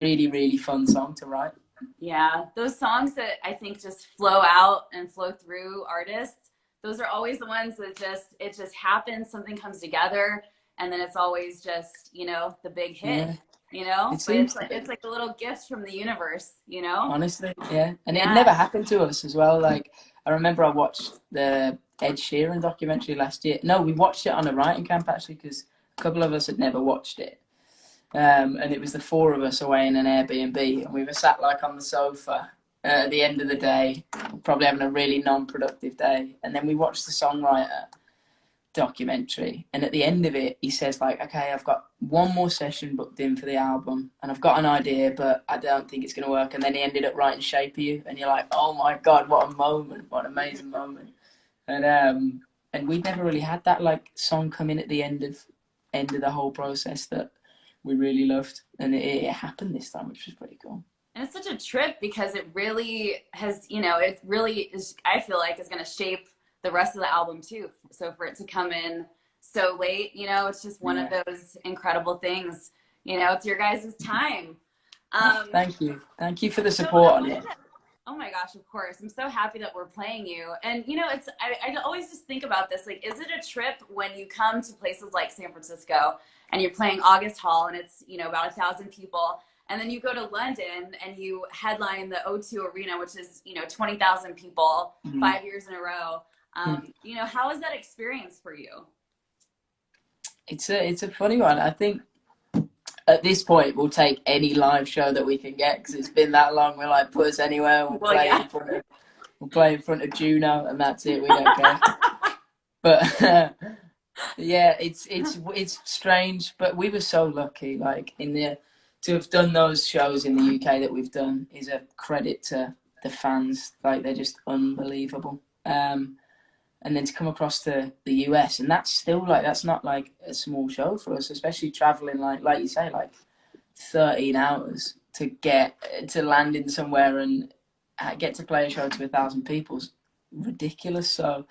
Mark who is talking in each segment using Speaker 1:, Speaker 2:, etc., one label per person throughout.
Speaker 1: really, really fun song to write.
Speaker 2: Yeah, those songs that I think just flow out and flow through artists, those are always the ones that just it just happens, something comes together, and then it's always just, the big hit,
Speaker 1: Yeah, it
Speaker 2: But
Speaker 1: seems to
Speaker 2: it's
Speaker 1: be.
Speaker 2: like a little gift from the universe.
Speaker 1: Honestly, yeah. And it
Speaker 2: Yeah.
Speaker 1: never happened to us as well. Like, I remember I watched the Ed Sheeran documentary last year. No, we watched it on a writing camp actually, because a couple of us had never watched it. And it was the four of us away in an Airbnb, and we were sat like on the sofa at the end of the day, probably having a really non-productive day. And then we watched the songwriter documentary, and at the end of it he says like, okay, I've got one more session booked in for the album and I've got an idea but I don't think it's going to work, and then he ended up writing Shape of You, and you're like, oh my god, what a moment, what an amazing moment. And we'd never really had that like song come in at the end of the whole process that we really loved, and it happened this time, which was pretty cool.
Speaker 2: And it's such a trip because it really has, it really is, I feel like, is going to shape the rest of the album too. So for it to come in so late, it's just one of
Speaker 1: Yeah.
Speaker 2: those incredible things. It's your guys' time.
Speaker 1: Oh,
Speaker 2: Um,
Speaker 1: thank you for the
Speaker 2: so
Speaker 1: support
Speaker 2: I
Speaker 1: on
Speaker 2: wanted
Speaker 1: it.
Speaker 2: to, oh my gosh, of course. I'm so happy that we're playing you. And, I always just think about this. Like, is it a trip when you come to places like San Francisco and you're playing August Hall and it's, about 1,000 people? And then you go to London and you headline the O2 Arena, which is, 20,000 people
Speaker 1: Mm.
Speaker 2: 5 years in a row.
Speaker 1: Mm.
Speaker 2: How is that experience for you?
Speaker 1: It's a funny one. I think at this point we'll take any live show that we can get because it's been that long. We're like, put us anywhere.
Speaker 2: Well, yeah.
Speaker 1: We'll play in front of Juno, and that's it. We don't care. But yeah, it's strange. But we were so lucky. Like to have done those shows in the UK that we've done is a credit to the fans. Like, they're just unbelievable. And then to come across to the US, and that's not like a small show for us, especially traveling like you say, like 13 hours to get to land in somewhere and get to play a show to 1,000 people's ridiculous. So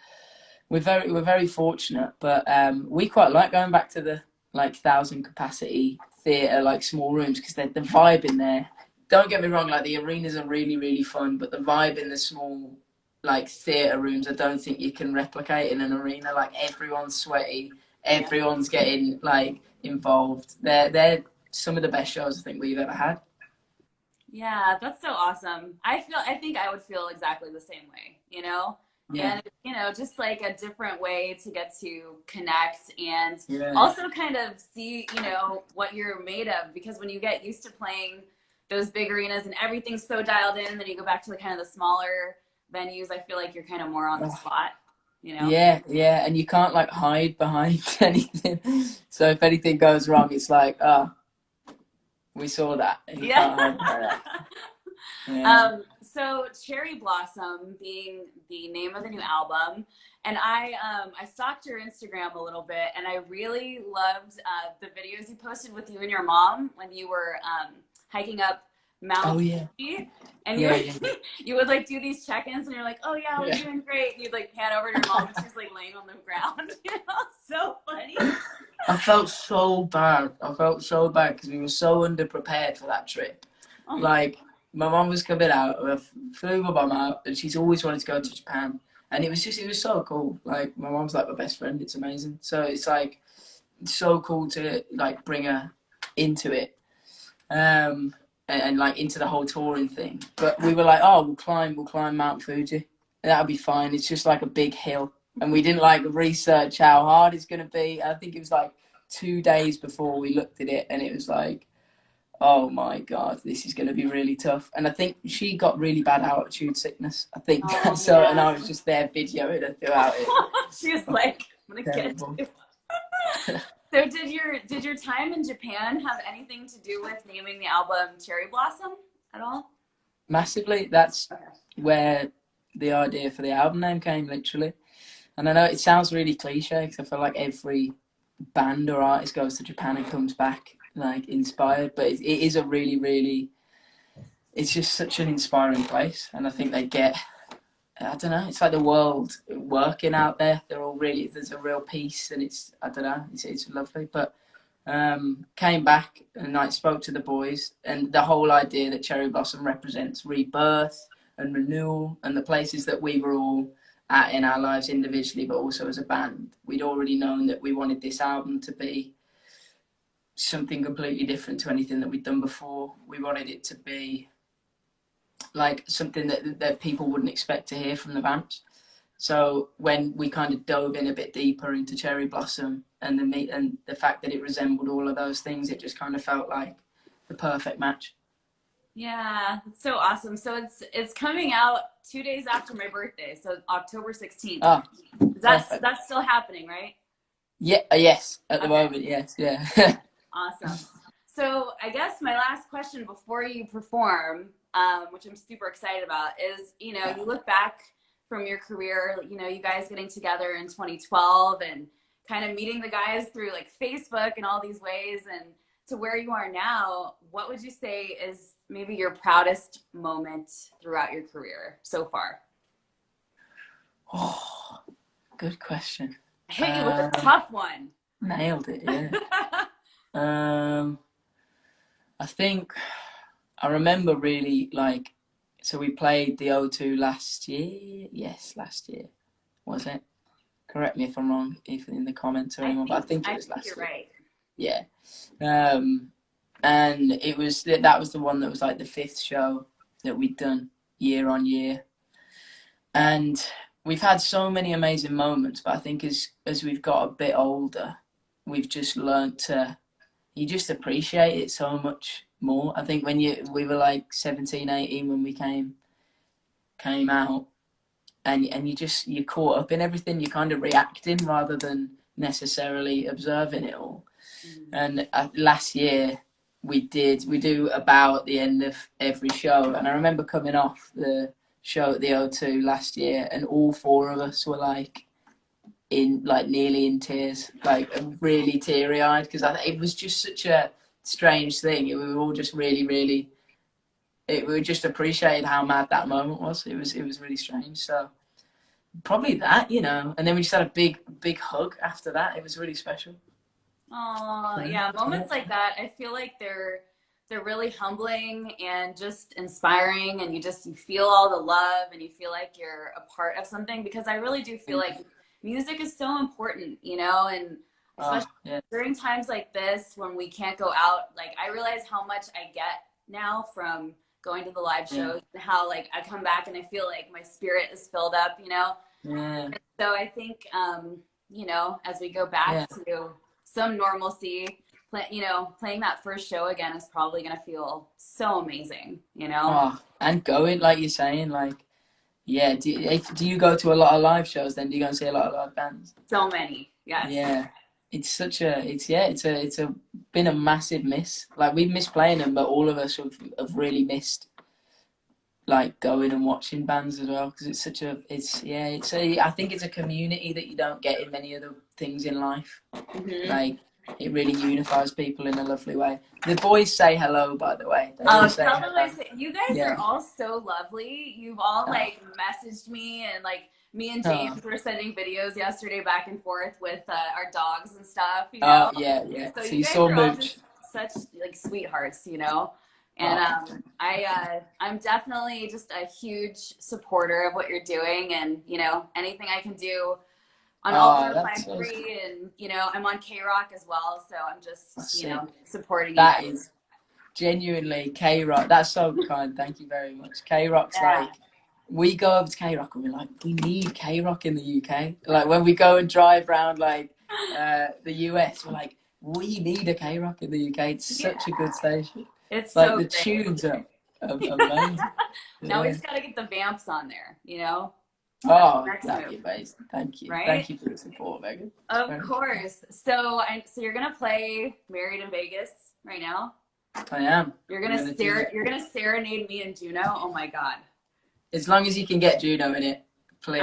Speaker 1: we're very fortunate, but we quite like going back to the like 1,000 capacity theatre, like small rooms, because the vibe in there. Don't get me wrong, like the arenas are really really fun, but the vibe in the small like theatre rooms, I don't think you can replicate in an arena. Like, everyone's sweaty,
Speaker 2: Yeah.
Speaker 1: everyone's getting like involved. They're some of the best shows I think we've ever had.
Speaker 2: Yeah, that's so awesome. I think I would feel exactly the same way.
Speaker 1: Yeah,
Speaker 2: And, just like a different way to get to connect and
Speaker 1: yeah.
Speaker 2: also kind of see, what you're made of. Because when you get used to playing those big arenas and everything's so dialed in, then you go back to the kind of the smaller venues, I feel like you're kind of more on the
Speaker 1: Oh,
Speaker 2: spot.
Speaker 1: yeah, and you can't like hide behind anything. So if anything goes wrong, it's like, oh, we saw that, and you
Speaker 2: Yeah.
Speaker 1: can't hide behind that. Yeah.
Speaker 2: So Cherry Blossom being the name of the new album, and I stalked your Instagram a little bit, and I really loved the videos you posted with you and your mom when you were hiking up
Speaker 1: Oh
Speaker 2: Mount
Speaker 1: yeah,
Speaker 2: Fuji, and
Speaker 1: yeah, yeah,
Speaker 2: you would like do these check-ins, and you're like, oh yeah, we're
Speaker 1: yeah.
Speaker 2: doing great. And you'd like pan over to your mom, and she's like laying on the ground. So funny.
Speaker 1: I felt so bad. I felt so bad because we were so underprepared for that trip.
Speaker 2: Oh,
Speaker 1: Like, my mum was coming out, I flew my mum out, and she's always wanted to go to Japan. And it was so cool. Like, my mum's like my best friend. It's amazing. So it's like, it's so cool to like bring her into it. And like into the whole touring thing. But we were like, oh, we'll climb Mount Fuji. That'll be fine. It's just like a big hill. And we didn't like research how hard it's going to be. I think it was like 2 days before we looked at it, and it was like, oh my God, this is going to be really tough. And I think she got really bad altitude sickness. I think
Speaker 2: oh
Speaker 1: so. And
Speaker 2: man.
Speaker 1: I was just there videoing her throughout it.
Speaker 2: She was like, I'm gonna get
Speaker 1: Terrible.
Speaker 2: you. So did your time in Japan have anything to do with naming the album Cherry Blossom at all?
Speaker 1: Massively. That's
Speaker 2: Okay.
Speaker 1: where the idea for the album name came, literally. And I know it sounds really cliche because I feel like every band or artist goes to Japan and comes back like inspired, but it is a really, really, it's just such an inspiring place. And I think they get, I don't know, it's like the world working out there. They're all really, there's a real peace, and it's, I don't know, it's lovely. But Came back and like spoke to the boys, and the whole idea that Cherry Blossom represents rebirth and renewal, and the places that we were all at in our lives individually, but also as a band. We'd already known that we wanted this album to be something completely different to anything that we'd done before. We wanted it to be like something that people wouldn't expect to hear from the Vamps. So when we kind of dove in a bit deeper into Cherry Blossom and the fact that it resembled all of those things, it just kind of felt like the perfect match.
Speaker 2: Yeah, it's so awesome. So it's coming out 2 days after my birthday, so October 16th.
Speaker 1: Oh,
Speaker 2: that's still happening, right?
Speaker 1: Yeah, yes, at the moment, yes, yeah.
Speaker 2: Awesome. So I guess my last question before you perform, which I'm super excited about, is, you know, you look back from your career, you know, you guys getting together in 2012 and kind of meeting the guys through like Facebook and all these ways, and to where you are now, what would you say is maybe your proudest moment throughout your career so far?
Speaker 1: Oh, good question.
Speaker 2: I hit you with a tough one.
Speaker 1: Nailed it, yeah. I think I remember really like, so we played the O2 last year. Yes, last year. Was it? Correct me if I'm wrong, if in the comments or anyone, but I think it was last year.
Speaker 2: You're right.
Speaker 1: Yeah. And it was that was the one that was like the 5th show that we'd done year on year. And we've had so many amazing moments, but I think as we've got a bit older, we've just learned to, you just appreciate it so much more. I think when we were like 17, 18 when we came out, and you're caught up in everything, you're kind of reacting rather than necessarily observing it all. And last year we do about the end of every show, and I remember coming off the show at the O2 last year, and all 4 of us were like nearly in tears, like really teary-eyed, because it was just such a strange thing. We were all just really we just appreciated how mad that moment was. It was really strange. So probably that, you know, and then we just had a big hug after that. It was really special.
Speaker 2: Oh, yeah, moments like that, I feel like they're really humbling and just inspiring, and you feel all the love and you feel like you're a part of something, because I really do feel like music is so important, you know, and especially during times like this when we can't go out. Like, I realize how much I get now from going to the live shows, and how like I come back and I feel like my spirit is filled up, you know. And so I think you know, as we go back to some normalcy, you know, playing that first show again is probably going to feel so amazing, you know.
Speaker 1: And going, like you're saying, like, yeah, do you go to a lot of live shows then? Do you go and see a lot of live bands?
Speaker 2: So many, yes.
Speaker 1: Yeah, it's been a massive miss. Like, we've missed playing them, but all of us have really missed like going and watching bands as well, because it's such a I think it's a community that you don't get in many other things in life. Like, it really unifies people in a lovely way. The boys say hello, by the way.
Speaker 2: Tell them I say, you guys are all so lovely. You've all like messaged me, and like me and James were sending videos yesterday back and forth with our dogs and stuff, you know.
Speaker 1: Yeah.
Speaker 2: So you guys are all just such like sweethearts, you know. And I'm definitely just a huge supporter of what you're doing, and you know, anything I can do on all of I'm free, and you know, I'm on K-Rock as well, so I'm just you know, supporting
Speaker 1: that
Speaker 2: you.
Speaker 1: That is genuinely K-Rock. That's so kind. Thank you very much. K-Rock's like, we go over to K-Rock and we're like, we need K-Rock in the UK. Like, when we go and drive around like the US, we're like, we need a K-Rock in the UK. It's such a good station.
Speaker 2: It's
Speaker 1: like
Speaker 2: so
Speaker 1: the
Speaker 2: great.
Speaker 1: Tunes are amazing.
Speaker 2: Now we just gotta get the Vamps on there, you know.
Speaker 1: That'd be amazing. Thank you.
Speaker 2: Right?
Speaker 1: Thank you for the support, Megan.
Speaker 2: Of course. So you're gonna play "Married in Vegas" right now.
Speaker 1: I am.
Speaker 2: You're gonna serenade me and Juno. Oh my god.
Speaker 1: As long as you can get Juno in it, please.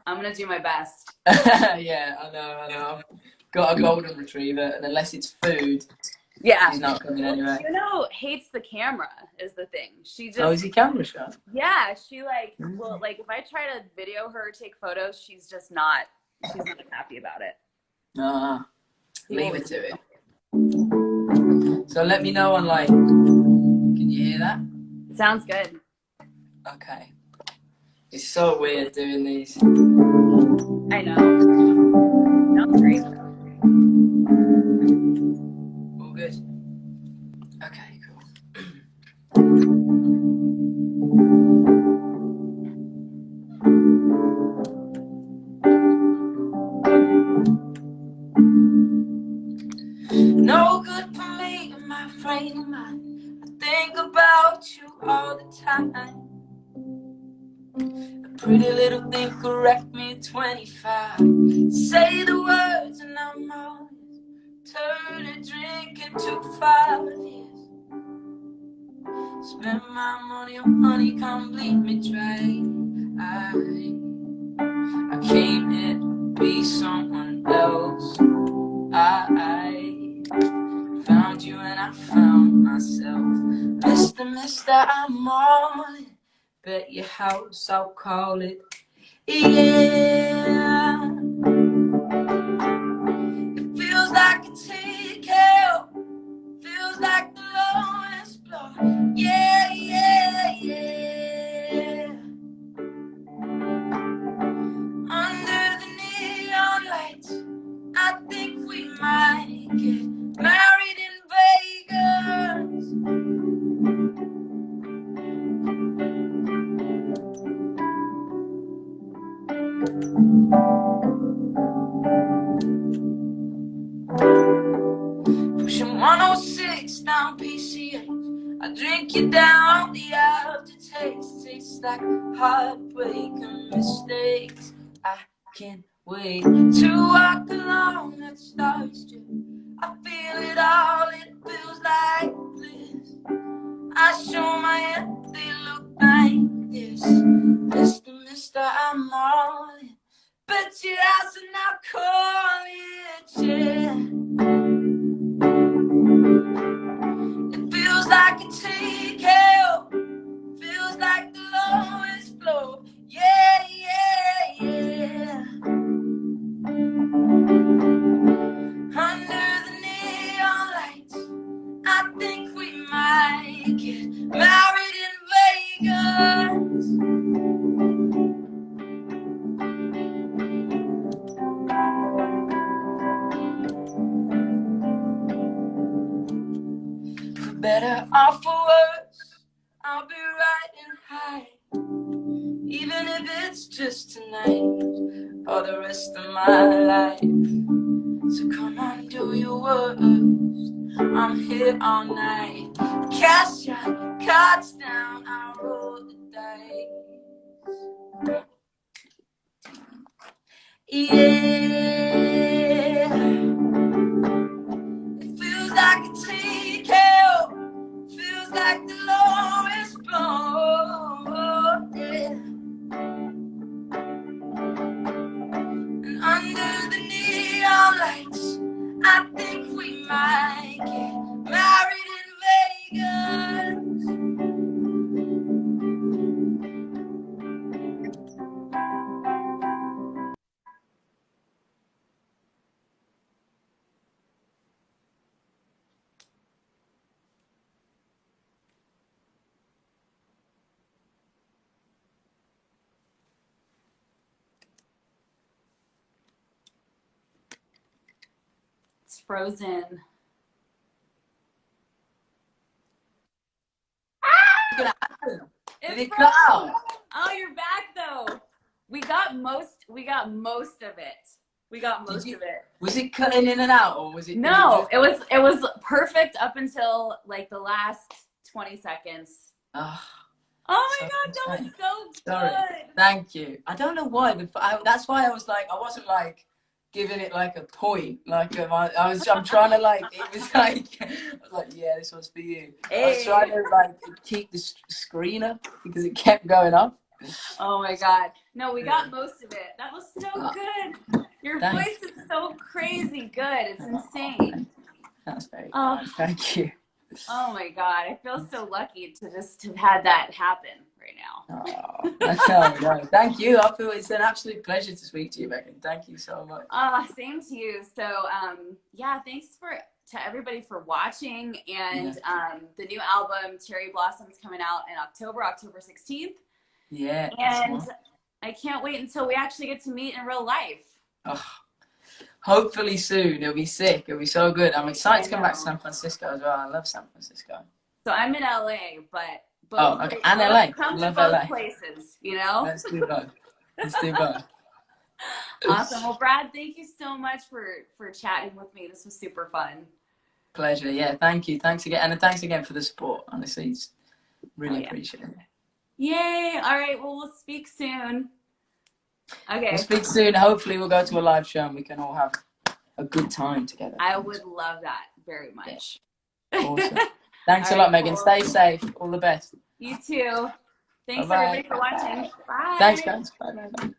Speaker 2: I'm gonna do my best.
Speaker 1: Yeah, I know. I've got a golden retriever, and unless it's food, he's not coming anywhere.
Speaker 2: Juno hates the camera, is the thing. She just.
Speaker 1: Oh, is he camera shy?
Speaker 2: Yeah, she like well, like if I try to video her, take photos, she's not happy about it.
Speaker 1: Leave it to it. So let me know on like, can you hear that?
Speaker 2: Sounds good.
Speaker 1: Okay. It's so weird doing these.
Speaker 2: I know. Sounds great.
Speaker 1: All good. Okay, cool. No good for me and my frame of mind. I think about you all the time. A pretty little thing could wreck me at 25. Say the words and I'm always turning drink into 5 years. Spend my money on honey, come bleed me dry. I came here to be someone else. I found you and I found myself. Mr. Mister, I'm on it. Bet your house, I'll call it. Yeah. It feels like a TKO. Feels like the lowest blow. Yeah, yeah, yeah. Under the neon lights, I think we might get married in Vegas. Pushing 106 down PCH. I drink you down the aftertaste. Tastes like heartbreak and mistakes. I can't wait to walk along that Star Strip. I feel it all, it feels like bliss. I show my hand, they look like this. Mr. Mister, I'm all in. Bet your ass and I'll call it, yeah. It feels like a TKO. Feels like the lowest blow. Yeah, yeah, yeah. Under the neon lights, I think we might get married in Vegas. For better or for worse, I'll be riding high. Even if it's just tonight or the rest of my life. So come on, do your worst. I'm here all night. Cash out, cards down, I roll the dice. Yeah. It feels like a TKO. Feels like the lowest blow. Yeah. And under the neon lights, I think we might get married in Vegas.
Speaker 2: It's frozen.
Speaker 1: What's gonna happen? Did
Speaker 2: It's
Speaker 1: it cut
Speaker 2: frozen.
Speaker 1: out?
Speaker 2: Oh, you're back though. We got most of it. We got most of it.
Speaker 1: Was it cutting in and out, or was it?
Speaker 2: No, it was perfect up until like the last 20 seconds.
Speaker 1: Oh,
Speaker 2: Oh my God, that was so good.
Speaker 1: Thank you. I don't know why. That's why I was like, I wasn't like giving it like a point. Like I'm trying to like. It was like, I was like, yeah, this one's for you.
Speaker 2: Hey.
Speaker 1: I was trying to like keep the screen up because it kept going up.
Speaker 2: Oh my God. No, we got most of it. That was so good. Your voice is so crazy good. It's insane.
Speaker 1: That's very kind. Thank you.
Speaker 2: Oh my God. I feel so lucky to just have had that happen right now.
Speaker 1: No, thank you. I feel it's an absolute pleasure to speak to you, Megan. Thank you so much.
Speaker 2: Same to you. So, yeah, thanks for to everybody for watching. And the new album, Cherry Blossoms, coming out in October 16th.
Speaker 1: Yeah.
Speaker 2: And I can't wait until we actually get to meet in real life.
Speaker 1: Oh, hopefully soon. It'll be sick. It'll be so good. I'm excited to come back to San Francisco as well. I love San Francisco.
Speaker 2: So I'm in LA, but
Speaker 1: okay. And LA.
Speaker 2: Come
Speaker 1: love
Speaker 2: to both
Speaker 1: LA.
Speaker 2: places, you know?
Speaker 1: Let's do both. Let's do both.
Speaker 2: Awesome. Well, Brad, thank you so much for chatting with me. This was super fun.
Speaker 1: Pleasure. Yeah, thank you. Thanks again. And thanks again for the support. Honestly, it's really appreciate it.
Speaker 2: Yay. All right. Well, we'll speak soon. Okay.
Speaker 1: We'll speak soon. Hopefully we'll go to a live show and we can all have a good time together.
Speaker 2: I would love that very much.
Speaker 1: Yeah. Awesome. Thanks a lot, Megan. Stay safe. All the best.
Speaker 2: You too. Thanks
Speaker 1: Bye-bye.
Speaker 2: everybody for watching. Bye.
Speaker 1: Thanks, guys. Bye.